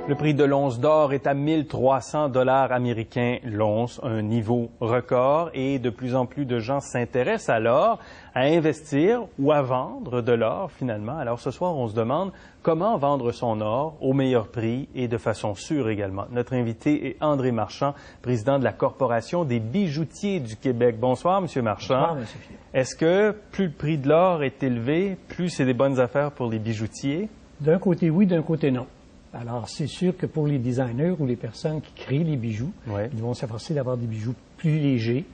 Le prix de l'once d'or est à 1300 $ américains l'once, un niveau record, et de plus en plus de gens s'intéressent à l'or, à investir ou à vendre de l'or finalement. Alors ce soir, on se demande comment vendre son or au meilleur prix et de façon sûre également. Notre invité est André Marchand, président de la Corporation des bijoutiers du Québec. Bonsoir, M. Marchand. Bonsoir, M. Philippe. Est-ce que plus le prix de l'or est élevé, plus c'est des bonnes affaires pour les bijoutiers? D'un côté, oui, d'un côté, non. Alors, c'est sûr que pour les designers ou les personnes qui créent les bijoux, ils vont s'efforcer d'avoir des bijoux plus légers,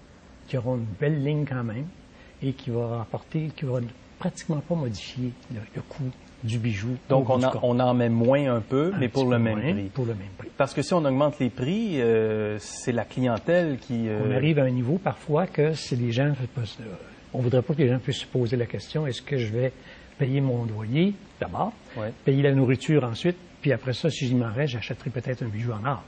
qui auront une belle ligne quand même, et qui vont pratiquement pas modifier le coût du bijou. Donc, on en met moins un peu, mais pour le même prix. Pour le même prix. Parce que si on augmente les prix, c'est la clientèle qui... On arrive à un niveau parfois que si les gens... on voudrait pas que les gens puissent se poser la question, est-ce que je vais payer mon loyer d'abord, payer la nourriture ensuite, puis après ça, si j'y m'en reste, j'achèterai peut-être un bijou en or.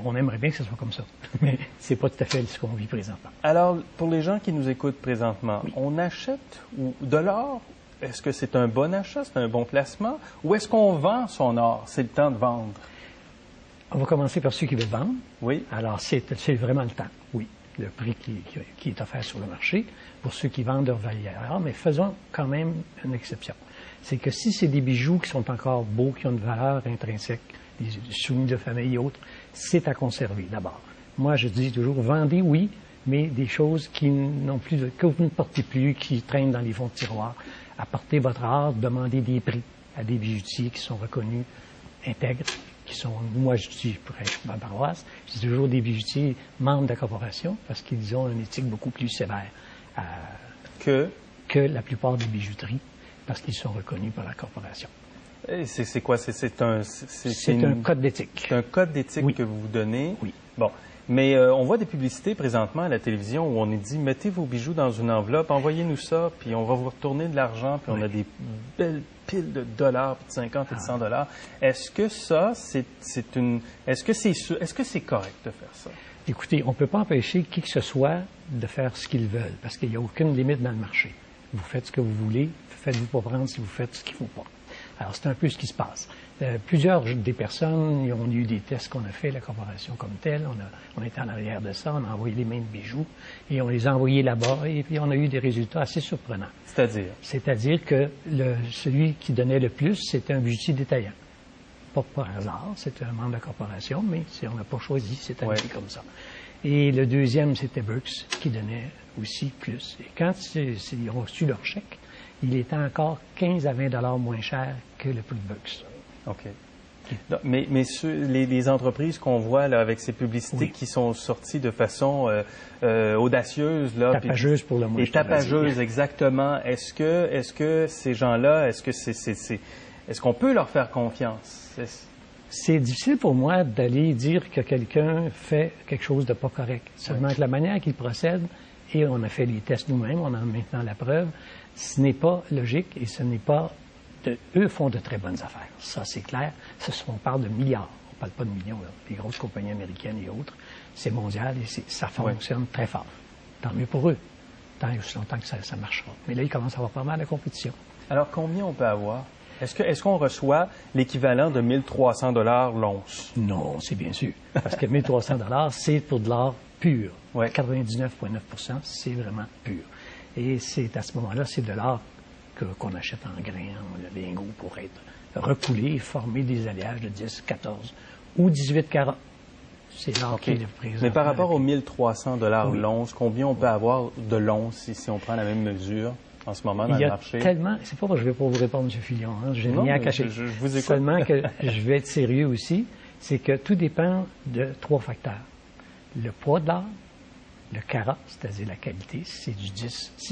On aimerait bien que ce soit comme ça, mais c'est pas tout à fait ce qu'on vit présentement. Alors, pour les gens qui nous écoutent présentement, on achète de l'or? Est-ce que c'est un bon achat, c'est un bon placement? Ou est-ce qu'on vend son or? C'est le temps de vendre. On va commencer par ceux qui veulent vendre. Oui. Alors, c'est vraiment le temps, oui. Le prix qui est offert sur le marché pour ceux qui vendent leur valeur. Mais faisons quand même une exception. C'est que si c'est des bijoux qui sont encore beaux, qui ont une valeur intrinsèque, des soumis de famille et autres, c'est à conserver d'abord. Moi, je dis toujours, vendez, oui, mais des choses que vous ne portez plus, qui traînent dans les fonds de tiroir. Apportez votre art, demandez des prix à des bijoutiers qui sont reconnus, intègres, qui sont, moi je dis pour ma paroisse, je dis toujours des bijoutiers membres de la corporation parce qu'ils ont une éthique beaucoup plus sévère que la plupart des bijouteries parce qu'ils sont reconnus par la corporation. C'est quoi? C'est un code d'éthique. C'est un code d'éthique que vous vous donnez? Oui. Bon. Mais on voit des publicités présentement à la télévision où on est dit, mettez vos bijoux dans une enveloppe, envoyez-nous ça, puis on va vous retourner de l'argent, puis on a des belles piles de dollars, puis de 50 et de 100 $. Est-ce que ça, est-ce que c'est correct de faire ça? Écoutez, on ne peut pas empêcher qui que ce soit de faire ce qu'ils veulent, parce qu'il n'y a aucune limite dans le marché. Vous faites ce que vous voulez, faites-vous pas prendre si vous faites ce qu'il ne faut pas. Alors, c'est un peu ce qui se passe. Plusieurs des personnes, ils ont eu des tests qu'on a fait, la corporation comme telle. On était en arrière de ça, on a envoyé les mêmes bijoux et on les a envoyés là-bas et puis on a eu des résultats assez surprenants. C'est-à-dire? C'est-à-dire que celui qui donnait le plus, c'était un bijoutier détaillant. Pas par hasard, c'était un membre de la corporation, mais on n'a pas choisi, c'est arrivé comme ça. Et le deuxième, c'était Burks, qui donnait aussi plus. Et quand ils ont reçu leur chèque, il était encore 15 à 20 $ moins cher que le prix de Burks. OK. Mais les entreprises qu'on voit là, avec ces publicités qui sont sorties de façon audacieuse... Tapageuse pour le moins. Et tapageuse, exactement. Est-ce que ces gens-là, est-ce qu'on peut leur faire confiance? C'est difficile pour moi d'aller dire que quelqu'un fait quelque chose de pas correct. Seulement que la manière qu'il procède, et on a fait les tests nous-mêmes, on a maintenant la preuve, ce n'est pas logique et ce n'est pas... Eux font de très bonnes affaires. Ça, c'est clair. On parle de milliards. On ne parle pas de millions. Là. Les grosses compagnies américaines et autres, c'est mondial et ça fonctionne très fort. Tant mieux pour eux. Tant et aussi longtemps que ça marchera. Mais là, il commence à avoir pas mal de compétition. Alors, combien on peut avoir? Est-ce qu'on reçoit l'équivalent de 1300 $ l'once? Non, c'est bien sûr. Parce que 1300 $, c'est pour de l'or pur. 99,9 %, c'est vraiment pur. Et c'est à ce moment-là, c'est de l'or qu'on achète en grains, le lingot, pour être recoulé et former des alliages de 10, 14 ou 18 carats. C'est l'or qui est présent. Mais par rapport aux 1300 $ l'once, combien on peut avoir de l'once si on prend la même mesure en ce moment dans le marché? Tellement... C'est pas parce que je ne vais pas vous répondre, M. Fillon. Hein, je n'ai rien à cacher. Je vous écoute. Seulement que je vais être sérieux aussi, c'est que tout dépend de 3 facteurs. Le poids de l'or, le carat, c'est-à-dire la qualité, si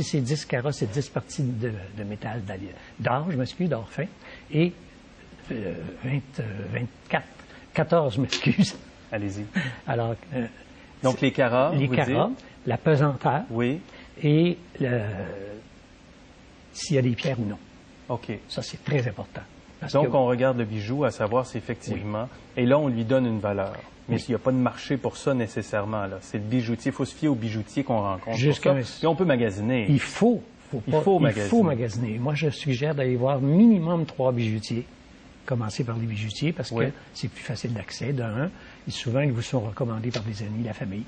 c'est 10 carats, c'est 10 parties de métal d'or, d'or fin, et 14, je m'excuse. Allez-y. Alors, donc les carats, la pesanteur, et s'il y a des pierres ou non. OK. Ça, c'est très important. Donc, on regarde le bijou à savoir si effectivement, et là, on lui donne une valeur. Mais il n'y a pas de marché pour ça nécessairement. C'est le bijoutier. Il faut se fier au bijoutier qu'on rencontre. Et on peut magasiner. Il faut magasiner. Moi, je suggère d'aller voir minimum 3 bijoutiers commencez par les bijoutiers parce que c'est plus facile d'accès, d'un. Et souvent, ils vous sont recommandés par des amis, la famille.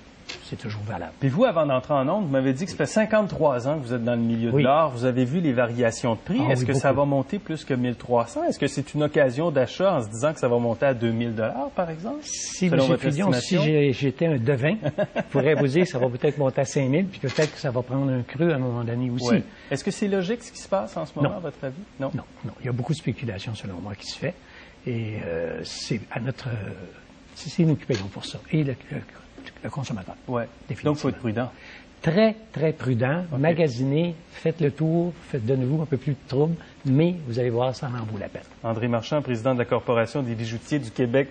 C'est toujours valable. Puis vous, avant d'entrer en ondes, vous m'avez dit que ça fait 53 ans que vous êtes dans le milieu de l'art. Vous avez vu les variations de prix. Est-ce que ça va monter plus que 1300? Est-ce que c'est une occasion d'achat en se disant que ça va monter à 2000 $, par exemple? Si, M. Fillon, si j'étais un devin, je pourrais vous dire que ça va peut-être monter à 5000, puis peut-être que ça va prendre un creux à un moment donné aussi. Ouais. Est-ce que c'est logique ce qui se passe en ce moment, à votre avis? Non. Il y a beaucoup de spéculation, selon moi, qui se fait. Et c'est à notre... c'est nous qui payons pour ça. Et le consommateur. Oui. Donc, il faut être prudent. Très, très prudent. Okay. Magasinez, faites le tour, donnez-vous un peu plus de trouble, mais vous allez voir, ça en vaut la peine. André Marchand, président de la Corporation des bijoutiers du Québec.